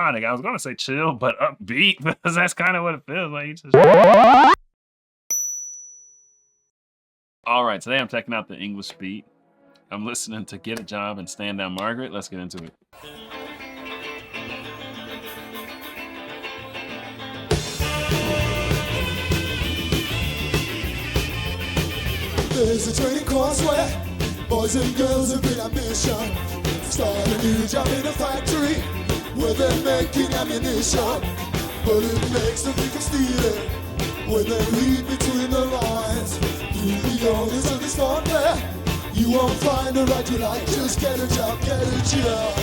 oxymoronic. I was gonna say chill, but upbeat, because that's kind of what it feels like. All right, today I'm checking out the English beat. I'm listening to Get a Job and Stand Down Margaret. Let's get into it. There's a training course where boys and girls have been ambition. Start a new job in a factory where they're making ammunition. But it makes them think of stealing when they read between the lines. Through the owners of this farm there, you won't find a right you like. Just get a job, get a job.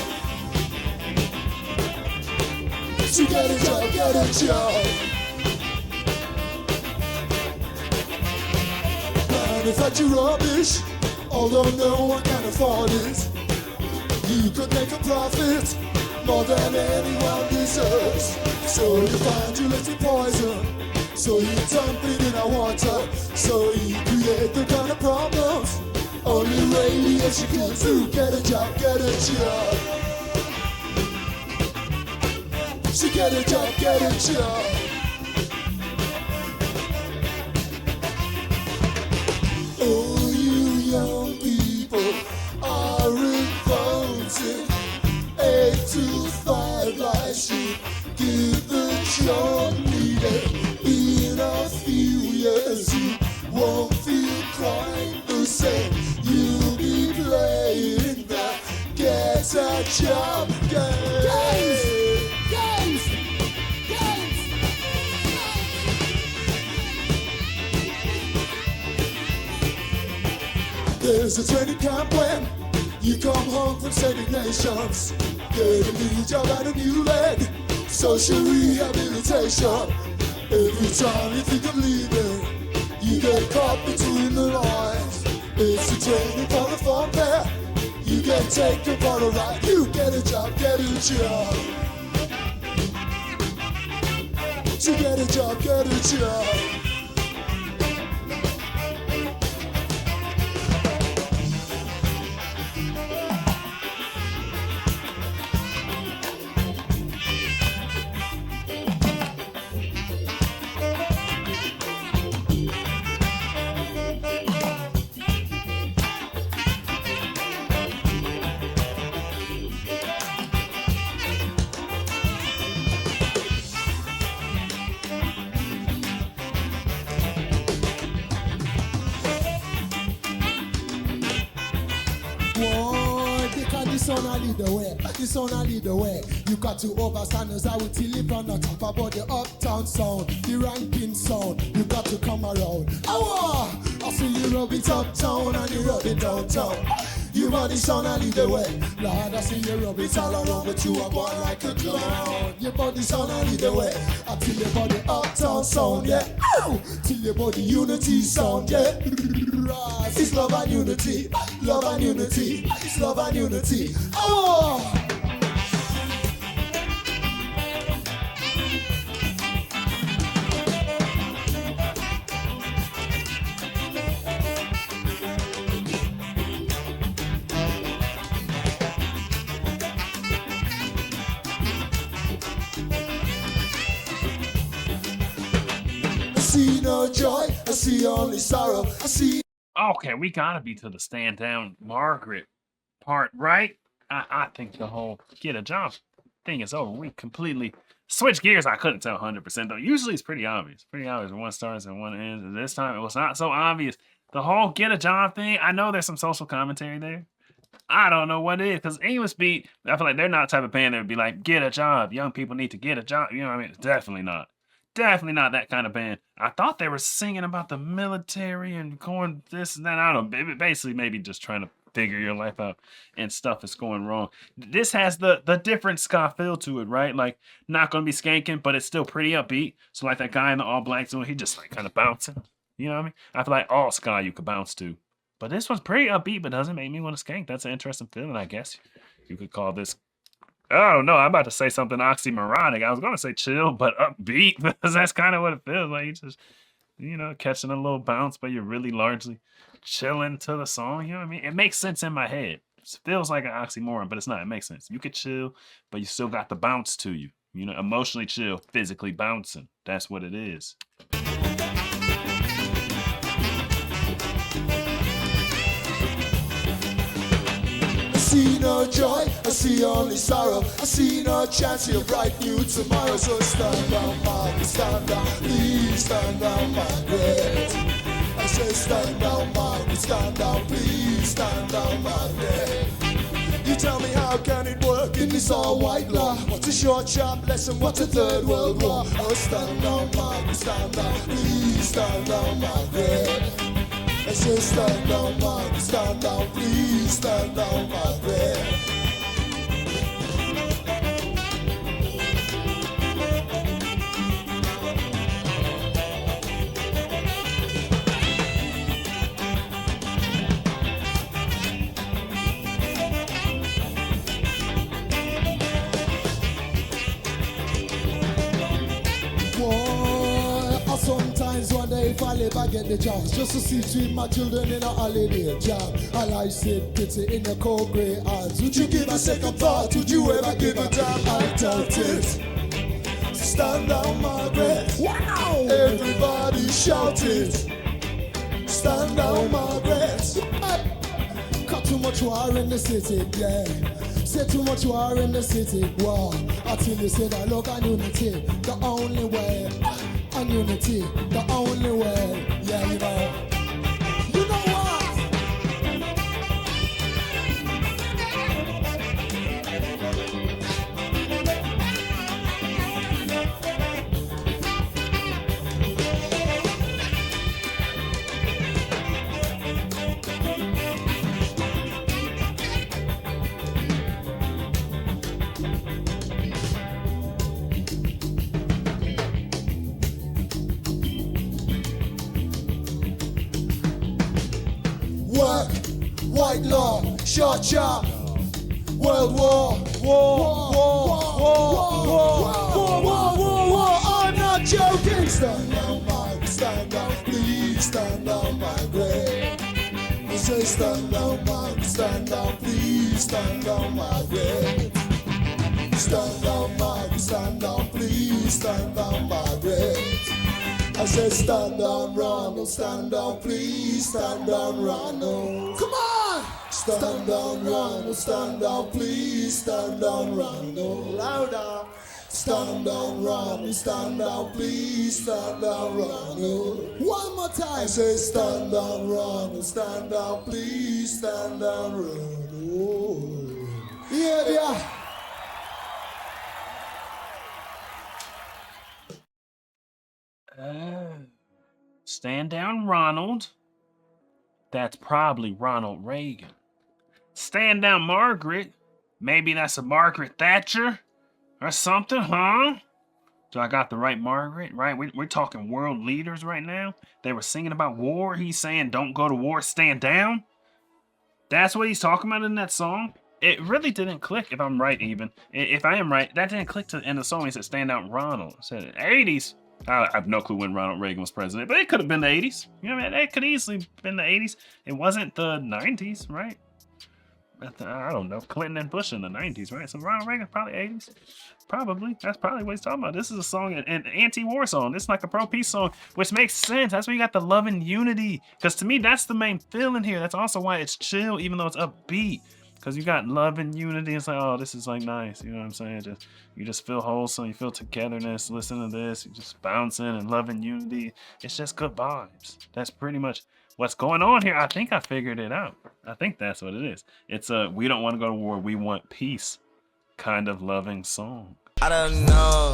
So get a job, get a job. Manufacture rubbish, although no one can afford it. You could make a profit more than anyone deserves. So you find your little poison, so you dump it in our water. So you create the kind of problems only radiation can do. Get a job, get a job. So get a job, get a job. Oh, you young people are revolting. 8 to 5 life should give the job needed. In a few years you won't feel quite the same. You'll be playing the get a job game. Games! There's a training camp when you come home from saving nations. Get a new job and a new leg, social rehabilitation. Every time you think of leaving, you get caught between the lines. It's a training for the fun there. You get taken for a ride. You get a job, get a job. So get a job, get a job. This one I lead the way, this one I lead the way. You got to overstand as I will till it on the top about the uptown sound, the ranking sound. You got to come around. Oh, I see you rub it uptown and you rub it downtown. You got this one I lead the way. Lord, I see you rub it all around, but you are born like a clown. Your body's on I lead the way. I till your body uptown sound, yeah. Ow! Till your body unity sound, yeah. It's love and unity, love and unity, it's love and unity. Oh! I see no joy, I see only sorrow, I see. Okay, we gotta be to the Stand Down Margaret part, right? I think the whole Get a Job thing is over. We completely switched gears. I couldn't tell 100% though. Usually it's pretty obvious. Pretty obvious when one starts and one ends. And this time it was not so obvious. The whole Get a Job thing, I know there's some social commentary there. I don't know what it is, because English beat, I feel like they're not the type of band that would be like, get a job. Young people need to get a job. You know what I mean? Definitely not. Definitely not that kind of band. I thought they were singing about the military and going this and that. I don't know. Basically, maybe just trying to figure your life out and stuff is going wrong. This has the different ska feel to it, right? Like, not going to be skanking, but it's still pretty upbeat. So like that guy in the all black suit, he just like kind of bouncing. You know what I mean? I feel like all ska you could bounce to. But this one's pretty upbeat, but doesn't make me want to skank. That's an interesting feeling, I guess. You could call this Oh no, I'm about to say something oxymoronic. I was gonna say chill, but upbeat, because that's kind of what it feels like. You just, catching a little bounce, but you're really largely chilling to the song. You know what I mean? It makes sense in my head. feels like an oxymoron, but it's not. It makes sense. You could chill, but you still got the bounce to you. You know, emotionally chill, physically bouncing. That's what it is. I see no joy, I see only sorrow. I see no chance of a bright new tomorrow. So stand down, Margaret, stand down, please stand down, Margaret. I say stand down, Margaret, stand down, please stand down, Margaret. You tell me how can it work in this all white law? What's a short sharp lesson, what's a third world war? Oh stand down, Margaret, stand down, please stand down, Margaret. I say stand down, Margaret, stand down, please stand down, Margaret. Boy, I sometimes wonder if I'll ever get the chance just to see two of my children in a holiday jam. I lie sit pretty in the cold grey eyes. Would you give a second thought? Would you ever give a damn? I doubt it. Stand down, Margaret. Wow! Everybody shout it. Stand down, Margaret. Got too much war in the city, yeah. Say too much war in the city, wow. Until you say that love and unity, the only way. And unity, the only way. Yeah, you know. You know what? Work, white law, short sharp, world war, war. I'm not joking. Stand down, Margaret, stand down, please stand down, Margaret. I say stand down, Margaret, stand down, please stand down, Margaret. Stand down, Margaret, stand down, please stand down, Margaret. I said stand down, Ronald, stand down, please stand down, Ronald. Come on! Stand down, Ronald, stand down, please stand down, Ronald. Louder! Stand down, Ronald, stand down, please stand down, Ronald. One more time! I say stand down, Ronald, stand down, please stand down, Ronald. Yeah, yeah. Stand down, Ronald. That's probably Ronald Reagan. Stand down, Margaret. Maybe that's a Margaret Thatcher or something, huh? So I got the right Margaret, right? We're talking world leaders right now. They were singing about war. He's saying, don't go to war, stand down. That's what he's talking about in that song. It really didn't click, if I'm right even. If I am right, that didn't click to the end of the song. He said, stand down, Ronald. It said 80s. I have no clue when Ronald Reagan was president, but it could have been the 80s. You know what I mean? It could easily have been the 80s. It wasn't the 90s, right? I don't know. Clinton and Bush in the 90s, right? So Ronald Reagan probably 80s. Probably. That's probably what he's talking about. This is a song, an anti-war song. It's like a pro-peace song, which makes sense. That's where you got the love and unity. Because to me, that's the main feeling here. That's also why it's chill, even though it's upbeat. Because you got love and unity. It's like, oh, this is like nice. You know what I'm saying? You just feel wholesome. You feel togetherness. Listen to this. You just bouncing and love and unity. It's just good vibes. That's pretty much what's going on here. I think I figured it out. I think that's what it is. It's a we don't want to go to war. We want peace kind of loving song. I don't know.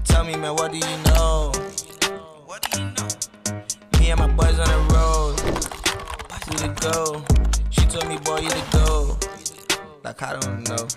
Tell me, man, what do you know? What do you know? Me and my boys on the road. We to go. She told me, boy, you to go. Like, I don't know.